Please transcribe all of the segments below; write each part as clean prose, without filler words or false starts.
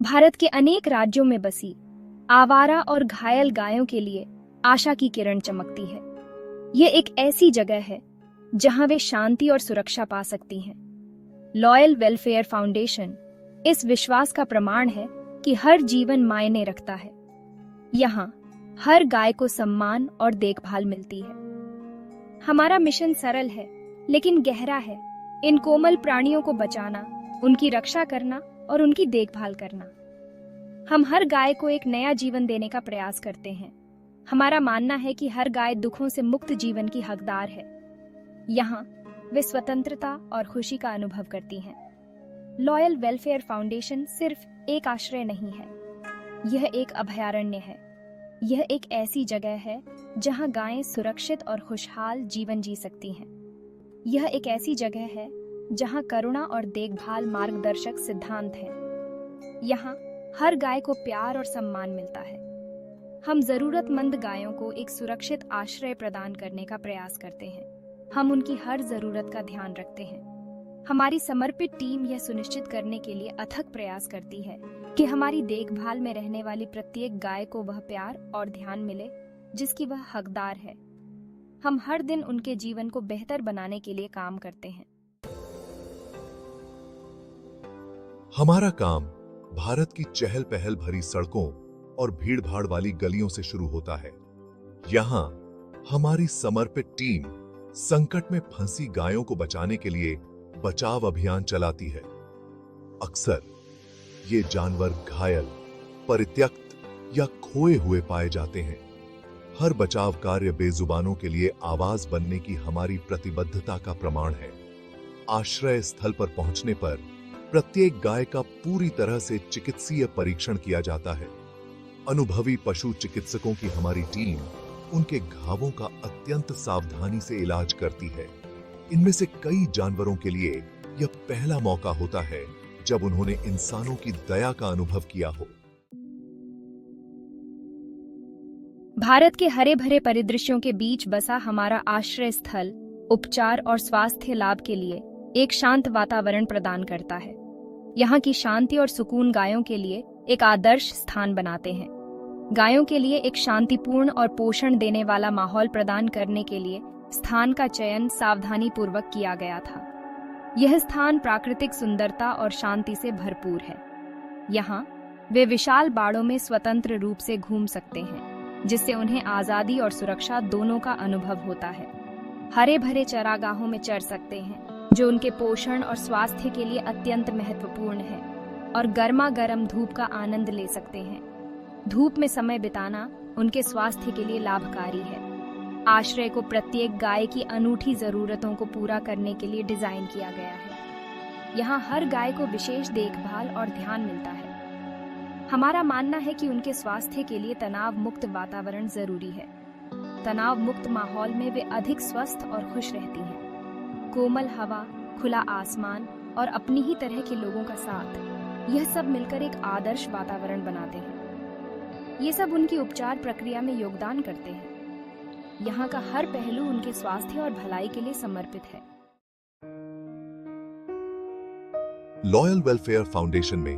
भारत के अनेक राज्यों में बसी आवारा और घायल गायों के लिए आशा की किरण चमकती है। यह एक ऐसी जगह है जहां वे शांति और सुरक्षा पा सकती हैं। लॉयल वेलफेयर फाउंडेशन इस विश्वास का प्रमाण है कि हर जीवन मायने रखता है। यहाँ हर गाय को सम्मान और देखभाल मिलती है। हमारा मिशन सरल है लेकिन गहरा है। इन कोमल प्राणियों को बचाना, उनकी रक्षा करना और उनकी देखभाल करना। हम हर गाय को एक नया जीवन देने का प्रयास करते हैं। हमारा मानना है कि हर गाय दुखों से मुक्त जीवन की हकदार है। यहाँ वे स्वतंत्रता और खुशी का अनुभव करती हैं। लॉयल वेलफेयर फाउंडेशन सिर्फ एक आश्रय नहीं है, यह एक अभयारण्य है। यह एक ऐसी जगह है जहां गायें सुरक्षित और खुशहाल जीवन जी सकती हैं। यह एक ऐसी जगह है जहां करुणा और देखभाल मार्गदर्शक सिद्धांत हैं। यहाँ हर गाय को प्यार और सम्मान मिलता है। हम जरूरतमंद गायों को एक सुरक्षित आश्रय प्रदान करने का प्रयास करते हैं। हम उनकी हर जरूरत का ध्यान रखते हैं। हमारी समर्पित टीम यह सुनिश्चित करने के लिए अथक प्रयास करती है कि हमारी देखभाल में रहने वाली प्रत्येक गाय को वह प्यार और ध्यान मिले जिसकी वह हकदार है। हम हर दिन उनके जीवन को बेहतर बनाने के लिए काम करते हैं। हमारा काम भारत की चहल पहल भरी सड़कों और भीड़ भाड़ वाली गलियों से शुरू होता है। यहाँ हमारी समर्पित टीम संकट में फंसी गायों को बचाने के लिए बचाव अभियान चलाती है। अक्सर ये जानवर घायल, परित्यक्त या खोए हुए पाए जाते हैं। हर बचाव कार्य बेजुबानों के लिए आवाज बनने की हमारी प्रतिबद्धता का प्रमाण है। आश्रय स्थल पर पहुंचने पर प्रत्येक गाय का पूरी तरह से चिकित्सीय परीक्षण किया जाता है। अनुभवी पशु चिकित्सकों की हमारी टीम उनके घावों का अत्यंत सावधानी से इलाज करती है। इनमें से कई जानवरों के लिए यह पहला मौका होता है जब उन्होंने इंसानों की दया का अनुभव किया हो। भारत के हरे भरे परिदृश्यों के बीच बसा हमारा आश्रय स्थल उपचार और स्वास्थ्य लाभ के लिए एक शांत वातावरण प्रदान करता है। यहाँ की शांति और सुकून गायों के लिए एक आदर्श स्थान बनाते हैं। गायों के लिए एक शांतिपूर्ण और पोषण देने वाला माहौल प्रदान करने के लिए स्थान का चयन सावधानी पूर्वक किया गया था। यह स्थान प्राकृतिक सुंदरता और शांति से भरपूर है। यहाँ वे विशाल बाड़ों में स्वतंत्र रूप से घूम सकते हैं, जिससे उन्हें आजादी और सुरक्षा दोनों का अनुभव होता है। हरे भरे चरागाहों में चर सकते हैं, जो उनके पोषण और स्वास्थ्य के लिए अत्यंत महत्वपूर्ण है, और गर्मा गर्म धूप का आनंद ले सकते हैं। धूप में समय बिताना उनके स्वास्थ्य के लिए लाभकारी है। आश्रय को प्रत्येक गाय की अनूठी जरूरतों को पूरा करने के लिए डिजाइन किया गया है। यहाँ हर गाय को विशेष देखभाल और ध्यान मिलता है। हमारा मानना है कि उनके स्वास्थ्य के लिए तनाव मुक्त वातावरण जरूरी है। तनाव मुक्त माहौल में वे अधिक स्वस्थ और खुश रहती हैं। कोमल हवा, खुला आसमान और अपनी ही तरह के लोगों का साथ, यह सब मिलकर एक आदर्श वातावरण बनाते हैं। ये सब उनकी उपचार प्रक्रिया में योगदान करते हैं। यहाँ का हर पहलू उनके स्वास्थ्य और भलाई के लिए समर्पित है। लॉयल वेलफेयर फाउंडेशन में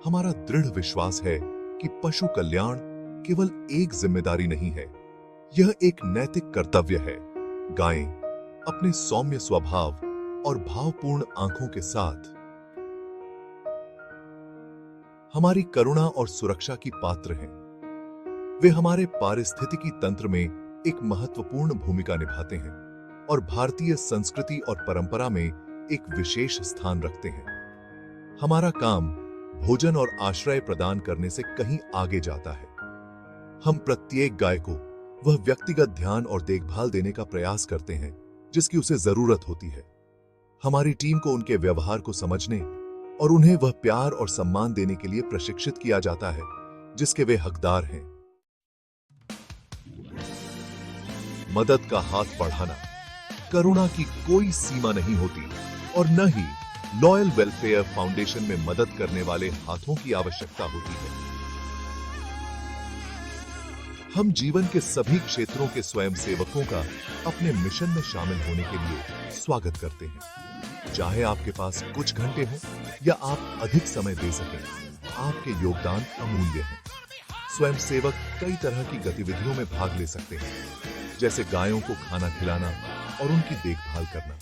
हमारा दृढ़ विश्वास है कि पशु कल्याण केवल एक जिम्मेदारी नहीं है, यह एक नैतिक कर्तव्य है। गायें अपने सौम्य स्वभाव और भावपूर्ण आंखों के साथ हमारी करुणा और सुरक्षा की पात्र हैं। वे हमारे पारिस्थितिकी तंत्र में एक महत्वपूर्ण भूमिका निभाते हैं और भारतीय संस्कृति और परंपरा में एक विशेष स्थान रखते हैं। हमारा काम भोजन और आश्रय प्रदान करने से कहीं आगे जाता है। हम प्रत्येक गाय को वह व्यक्तिगत ध्यान और देखभाल देने का प्रयास करते हैं जिसकी उसे जरूरत होती है। हमारी टीम को उनके व्यवहार को समझने और उन्हें वह प्यार और सम्मान देने के लिए प्रशिक्षित किया जाता है जिसके वे हकदार हैं। मदद का हाथ बढ़ाना, करुणा की कोई सीमा नहीं होती और न ही लॉयल वेलफेयर फाउंडेशन में मदद करने वाले हाथों की आवश्यकता होती है। हम जीवन के सभी क्षेत्रों के स्वयंसेवकों का अपने मिशन में शामिल होने के लिए स्वागत करते हैं। चाहे आपके पास कुछ घंटे हो या आप अधिक समय दे सकें, आपके योगदान अमूल्य हैं। स्वयंसेवक कई तरह की गतिविधियों में भाग ले सकते हैं, जैसे गायों को खाना खिलाना और उनकी देखभाल करना,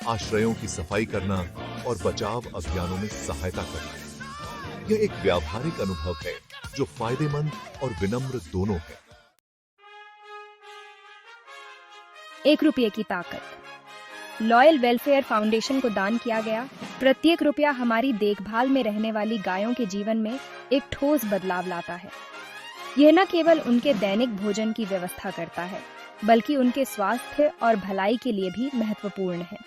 आश्रयों की सफाई करना और बचाव अभियानों में सहायता करना। यह एक व्यावहारिक अनुभव है जो फायदेमंद और विनम्र दोनों है। 1 रुपये की ताकत। लॉयल वेलफेयर फाउंडेशन को दान किया गया प्रत्येक रुपया हमारी देखभाल में रहने वाली गायों के जीवन में एक ठोस बदलाव लाता है। यह न केवल उनके दैनिक भोजन की व्यवस्था करता है, बल्कि उनके स्वास्थ्य और भलाई के लिए भी महत्वपूर्ण है।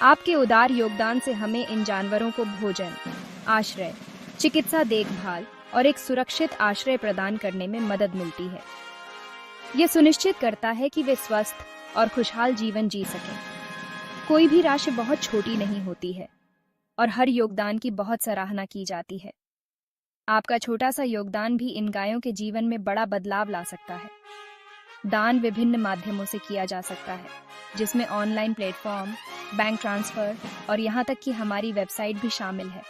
आपके उदार योगदान से हमें इन जानवरों को भोजन, आश्रय, चिकित्सा देखभाल और एक सुरक्षित आश्रय प्रदान करने में मदद मिलती है। यह सुनिश्चित करता है कि वे स्वस्थ और खुशहाल जीवन जी सकें। कोई भी राशि बहुत छोटी नहीं होती है और हर योगदान की बहुत सराहना की जाती है। आपका छोटा सा योगदान भी इन गायों के जीवन में बड़ा बदलाव ला सकता है। दान विभिन्न माध्यमों से किया जा सकता है, जिसमें ऑनलाइन प्लेटफॉर्म, बैंक ट्रांसफर और यहाँ तक कि हमारी वेबसाइट भी शामिल है।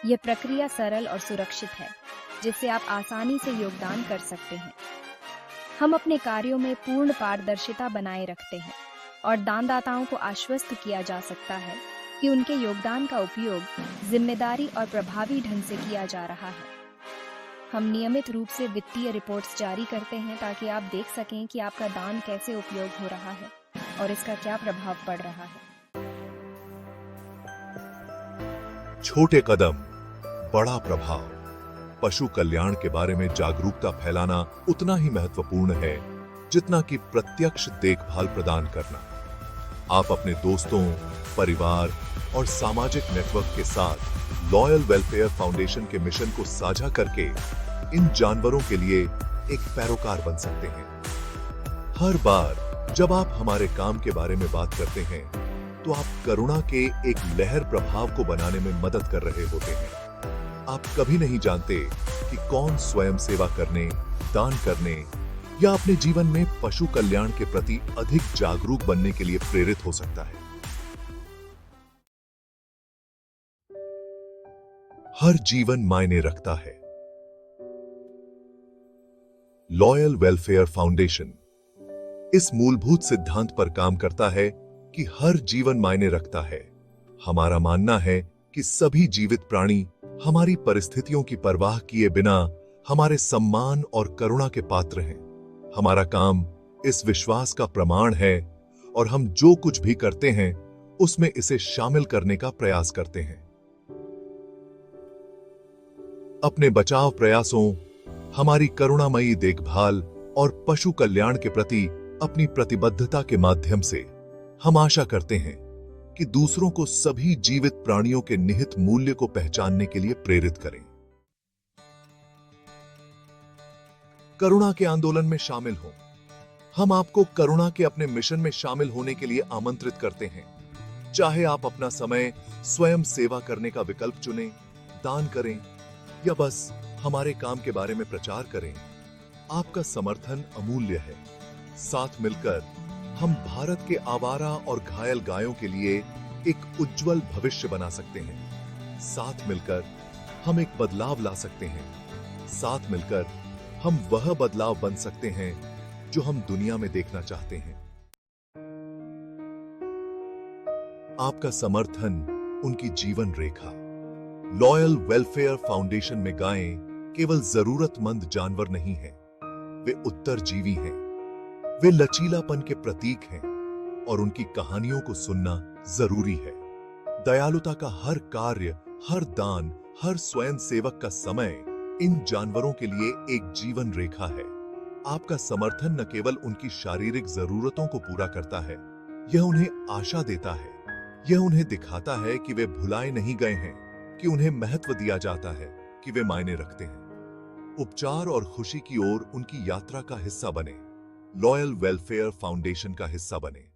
यह प्रक्रिया सरल और सुरक्षित है, जिससे आप आसानी से योगदान कर सकते हैं। हम अपने कार्यों में पूर्ण पारदर्शिता बनाए रखते हैं और दानदाताओं को आश्वस्त किया जा सकता है कि उनके योगदान का उपयोग जिम्मेदारी और प्रभावी ढंग से किया जा रहा है। हम नियमित रूप से वित्तीय रिपोर्ट्स जारी करते हैं ताकि आप देख सकें कि आपका दान कैसे उपयोग हो रहा है और इसका क्या प्रभाव पड़ रहा है। छोटे कदम, बड़ा प्रभाव। पशु कल्याण के बारे में जागरूकता फैलाना उतना ही महत्वपूर्ण है जितना कि प्रत्यक्ष देखभाल प्रदान करना। आप अपने दोस्तों, परिवार और सामाजिक नेटवर्क के साथ लॉयल वेलफेयर फाउंडेशन के मिशन को साझा करके इन जानवरों के लिए एक पैरोकार बन सकते हैं। हर बार जब आप हमारे काम के बारे में बात करते हैं, तो आप करुणा के एक लहर प्रभाव को बनाने में मदद कर रहे होते हैं। आप कभी नहीं जानते कि कौन स्वयं सेवा करने, दान करने या अपने जीवन में पशु कल्याण के प्रति अधिक जागरूक बनने के लिए प्रेरित हो सकता है। हर जीवन मायने रखता है। लॉयल वेलफेयर फाउंडेशन इस मूलभूत सिद्धांत पर काम करता है कि हर जीवन मायने रखता है। हमारा मानना है कि सभी जीवित प्राणी हमारी परिस्थितियों की परवाह किए बिना हमारे सम्मान और करुणा के पात्र हैं। हमारा काम इस विश्वास का प्रमाण है और हम जो कुछ भी करते हैं उसमें इसे शामिल करने का प्रयास करते हैं। अपने बचाव प्रयासों, हमारी करुणामयी देखभाल और पशु कल्याण के प्रति अपनी प्रतिबद्धता के माध्यम से हम आशा करते हैं कि दूसरों को सभी जीवित प्राणियों के निहित मूल्य को पहचानने के लिए प्रेरित करें। करुणा के आंदोलन में शामिल हों। हम आपको करुणा के अपने मिशन में शामिल होने के लिए आमंत्रित करते हैं। चाहे आप अपना समय स्वयं सेवा करने का विकल्प चुनें, दान करें या बस हमारे काम के बारे में प्रचार करें, आपका समर्थन अमूल्य है। साथ मिलकर हम भारत के आवारा और घायल गायों के लिए एक उज्जवल भविष्य बना सकते हैं। साथ मिलकर हम एक बदलाव ला सकते हैं। साथ मिलकर हम वह बदलाव बन सकते हैं जो हम दुनिया में देखना चाहते हैं। आपका समर्थन उनकी जीवन रेखा। लॉयल वेलफेयर फाउंडेशन में गायें केवल जरूरतमंद जानवर नहीं हैं, वे उत्तरजीवी हैं। वे लचीलापन के प्रतीक हैं और उनकी कहानियों को सुनना जरूरी है। दयालुता का हर कार्य, हर दान, हर स्वयं सेवक का समय इन जानवरों के लिए एक जीवन रेखा है। आपका समर्थन न केवल उनकी शारीरिक जरूरतों को पूरा करता है, यह उन्हें आशा देता है। यह उन्हें दिखाता है कि वे भुलाए नहीं गए हैं, कि उन्हें महत्व दिया जाता है, कि वे मायने रखते हैं। उपचार और खुशी की ओर उनकी यात्रा का हिस्सा बने। लॉयल वेलफेयर फाउंडेशन का हिस्सा बने।